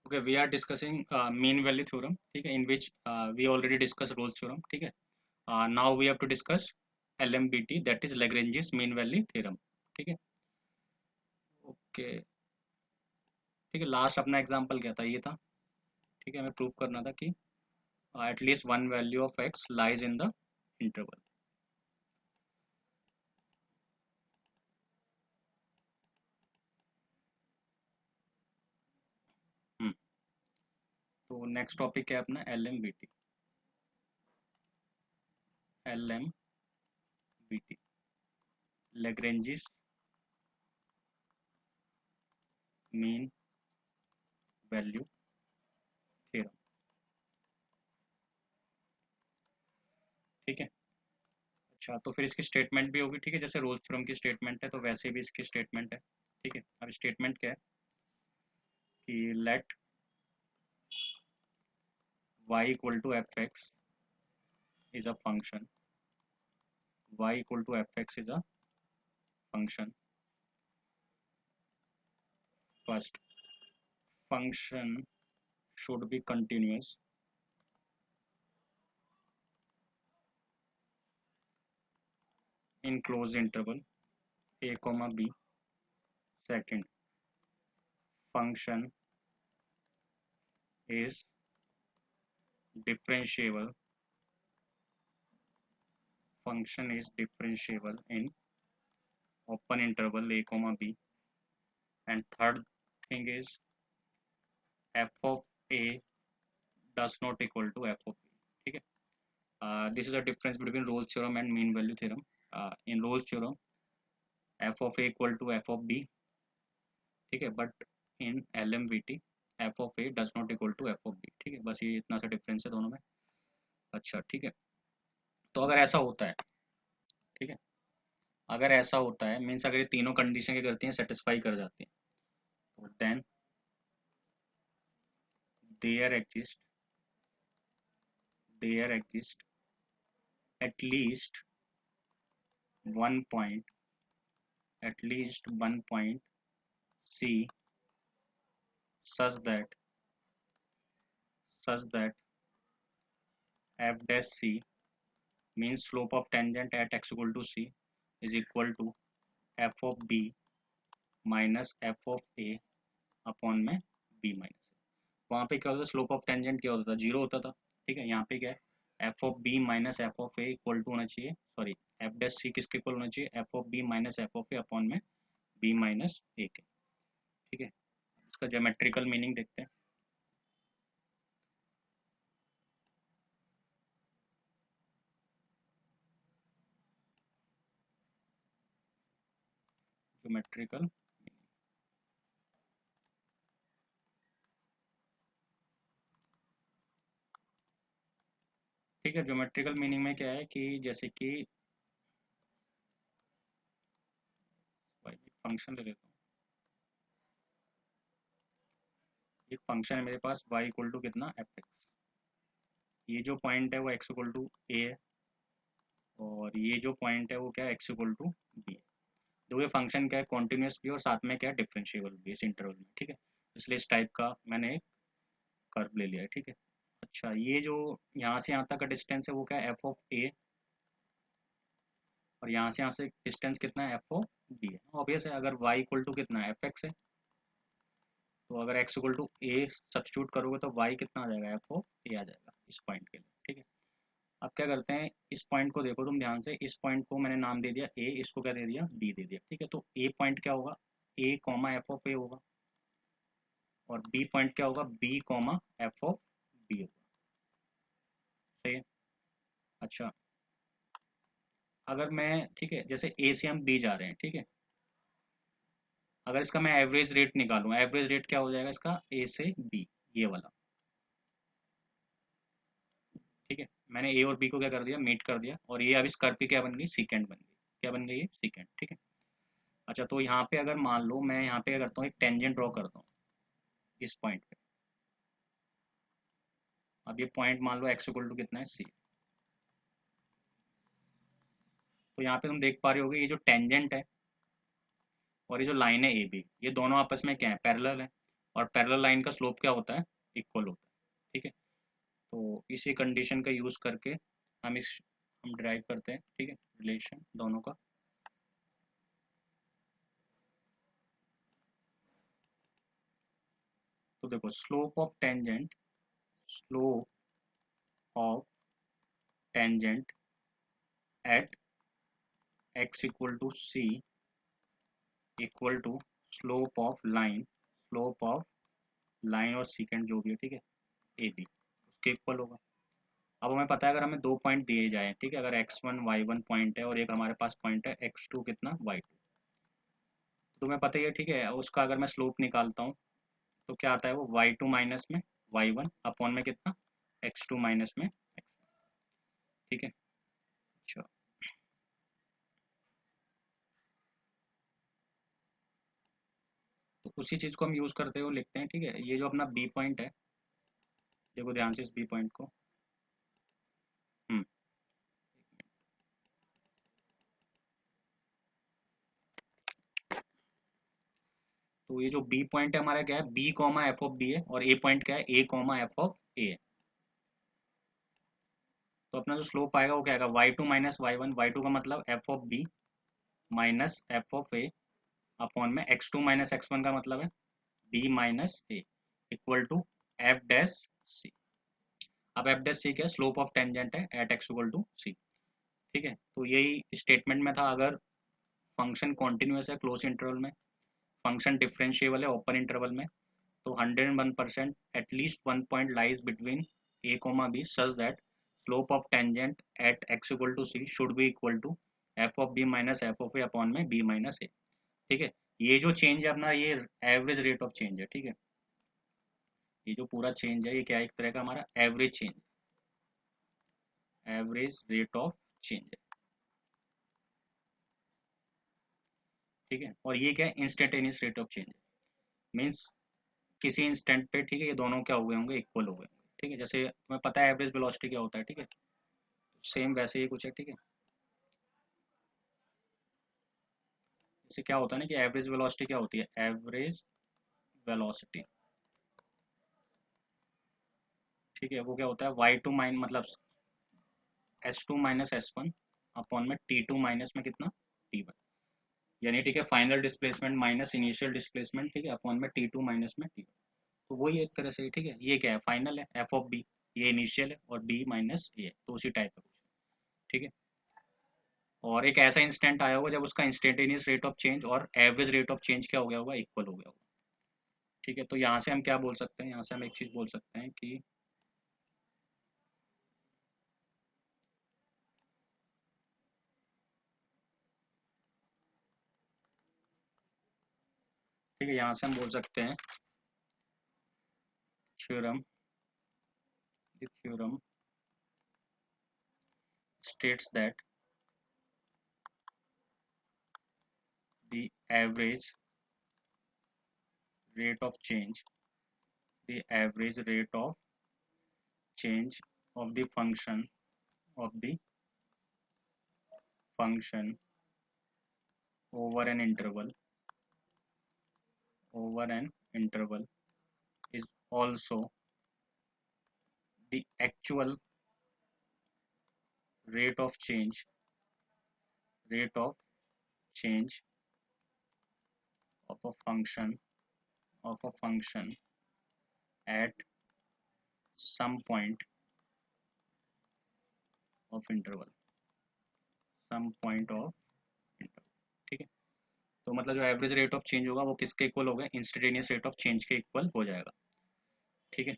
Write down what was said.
Okay, we are discussing mean value theorem. ठीक है, in which we already discussed Rolle's theorem. ठीक है, now we have to discuss LMBT, that is Lagrange's mean value theorem. ठीक है, okay, ठीक है. Last अपना example क्या था, ये था. ठीक है, हमें प्रूव करना था कि at least one value of x lies in the interval. हम्म. तो नेक्स्ट टॉपिक क्या है अपना, LMBT. LMBT, Lagrange's mean value theorem. ठीक है. अच्छा, तो फिर इसकी स्टेटमेंट भी होगी. ठीक है, जैसे रोल्स थ्योरम की स्टेटमेंट है तो वैसे भी इसकी स्टेटमेंट है. ठीक है, अब स्टेटमेंट क्या है कि let y equal to F X is a function. y equal to F X is a function. First, function should be continuous in closed interval a comma b. Second, function is differentiable. Function is differentiable in open interval a comma b. And third thing is f of a does not equal to f of b. ठीक है. This is a difference between Rolle's theorem and mean value theorem. In Rolle's theorem, f of a equal to f of b. ठीक है, but in LMVT f of a does not equal to f of b. ठीक है, बस ये इतना सा difference है दोनों में. अच्छा, ठीक है. तो अगर ऐसा होता है, ठीक है, अगर ऐसा होता है मीन्स अगर ये तीनों कंडीशन क्या करती हैं, सेटिस्फाई कर जाती हैं, तो then there exist at least one point C such that f dash C means slope of tangent at x equal to C is equal to f of b minus f of a upon में b minus. वहाँ पे क्या होता था, slope of tangent क्या होता था, zero होता था. ठीक है, यहाँ पे क्या है, F of B minus F of A equal to होना चाहिए, सॉरी एफ डैश सी किसके इक्वल होना चाहिए, F of B minus F of A upon में बी माइनस ए के. ठीक है, इसका ज्योमेट्रिकल मीनिंग देखते हैं. ज्योमेट्रिकल, ठीक है, ज्योमेट्रिकल मीनिंग में क्या है कि जैसे कि फंक्शन ले लेता हूँ. एक फंक्शन है मेरे पास y इक्वल टू कितना एफ एक्स. ये जो पॉइंट है वो x इक्वल टू ए है और ये जो पॉइंट है वो क्या है, x इक्वल टू बी है. तो ये फंक्शन क्या है, कॉन्टिन्यूस भी और साथ में क्या है, डिफरेंशिएबल भी इस इंटरवल में. ठीक है, इसलिए इस टाइप का मैंने एक कर्व ले लिया है. ठीक है. अच्छा, ये जो यहाँ से यहाँ तक का डिस्टेंस है वो क्या है, एफ ऑफ ए, और यहाँ से डिस्टेंस कितना है, एफ ऑफ बी है. ऑब्वियस है, अगर y इक्वल टू कितना है, एफ एक्स है, तो अगर x equal to A substitute करोगे तो y कितना आ जाएगा, एफ ऑफ ए आ जाएगा इस पॉइंट के लिए. ठीक है. अब क्या करते हैं, इस पॉइंट को देखो तुम ध्यान से, इस पॉइंट को मैंने नाम दे दिया ए, इसको क्या दे दिया, बी दे दिया. ठीक है, तो ए पॉइंट क्या होगा, A comma F of A होगा, और बी पॉइंट क्या होगा, B comma F of B होगा. सही है. अच्छा, अगर मैं, ठीक है, जैसे ए से हम बी जा रहे हैं, ठीक है, अगर इसका मैं एवरेज रेट निकालूं, एवरेज रेट क्या हो जाएगा इसका, ए से बी, ये वाला. ठीक है, मैंने ए और बी को क्या कर दिया, मीट कर दिया, और ये अब इस कर्व की क्या बन गई, सीकेंट बन गई. क्या बन गई, ये सीकेंट. ठीक है. अच्छा, तो यहाँ पे अगर मान लो मैं यहाँ पे क्या करता हूँ, एक टेंजेंट ड्रॉ करता हूँ इस पॉइंट पे. अब ये पॉइंट मान लो एक्स इक्वल टू कितना है, सी. तो यहाँ पे तुम देख पा रहे होगे, ये जो टेंजेंट है और ये जो लाइन है ए बी, ये दोनों आपस में क्या है, पैरेलल है. और पैरेलल लाइन का स्लोप क्या होता है, इक्वल होता है। ठीक है, तो इसी कंडीशन का यूज़ करके हम डिराइव करते हैं, ठीक है, रिलेशन दोनों का। तो देखो slope of tangent at x equal to C equal to slope of line और सीकेंड जो भी है, ठीक है, ए बी, उसके इक्वल होगा। अब हमें पता है अगर हमें दो पॉइंट दिए जाए, ठीक है, अगर x1 y1 पॉइंट है और एक हमारे पास पॉइंट है x2 कितना y2, तो तुम्हें पता ही है, ठीक है, उसका अगर मैं स्लोप निकालता हूँ तो क्या आता है वो y2 माइनस में y1 अपॉन में कितना x2 माइनस में x1। ठीक है, अच्छा, तो उसी चीज़ को हम यूज़ करते हुए लिखते हैं। ठीक है, ये जो अपना बी पॉइंट है, देखो ध्यान से इस बी पॉइंट को। हम्म तो ये जो बी पॉइंट है हमारा क्या है, B comma F of B है, और ए पॉइंट क्या है, A comma F of A है। तो अपना जो स्लोप आएगा वो क्या आएगा, y2 माइनस y1, y2 का मतलब F of B minus F of A upon में x2 माइनस x1 का मतलब है b minus A equal to F dash C. अब एफ डैश सी क्या है, स्लोप ऑफ टेंजेंट है at x equal to C. ठीक है, तो यही स्टेटमेंट में था, अगर फंक्शन कॉन्टिन्यूस है क्लोज इंटरवल में, फंक्शन डिफरेंशिएबल है ओपन इंटरवल में, तो 101% at least one point lies between A coma B such that slope of tangent at x equal to C should be equal to F of B minus F of A upon में B minus A. ठीक है, ये जो change है अपना, ये average rate of change है। ठीक है, ये जो पूरा चेंज है ये क्या है, एक तरह का हमारा average change, average rate of change है। ठीक है, और ये क्या है, इंस्टेंटेनियस रेट ऑफ चेंज है, मीन्स किसी इंस्टेंट पे, ठीक है, ये दोनों क्या हुए होंगे, इक्वल हो गए होंगे। ठीक है, जैसे तुम्हें पता है एवरेज वेलोसिटी क्या होता है, ठीक है, सेम वैसे ही कुछ है। ठीक है, जैसे क्या होता है ना कि एवरेज वेलोसिटी क्या होती है, एवरेज वेलोसिटी, ठीक है, वो क्या होता है y2 माइन मतलब s2 माइनस s1 अपॉन में t2 माइनस में कितना t1, यानी ठीक है final displacement minus initial displacement, ठीक है, अपॉन में t2 माइनस में t1। तो वही एक तरह से, ठीक है, ये क्या है, फाइनल है f ऑफ b, ये इनिशियल है, और b माइनस ये, तो उसी टाइप का कुछ। ठीक है, और एक ऐसा इंस्टेंट आया होगा जब उसका इंस्टेंटेनियस रेट ऑफ चेंज और एवरेज रेट ऑफ चेंज क्या हो गया होगा, इक्वल हो गया होगा। ठीक है, तो यहाँ से हम क्या बोल सकते हैं, यहाँ से हम एक चीज बोल सकते हैं कि ठीक है, यहाँ से हम बोल सकते हैं theorem, the theorem states that the average rate of change, the average rate of change of the function over an interval, over an interval is also the actual rate of change, rate of change of a function, of a function at some point of interval, some point of interval। ठीक है, तो मतलब जो average rate of change होगा वो किसके equal होगा, instantaneous rate of change के इक्वल हो जाएगा। ठीक है,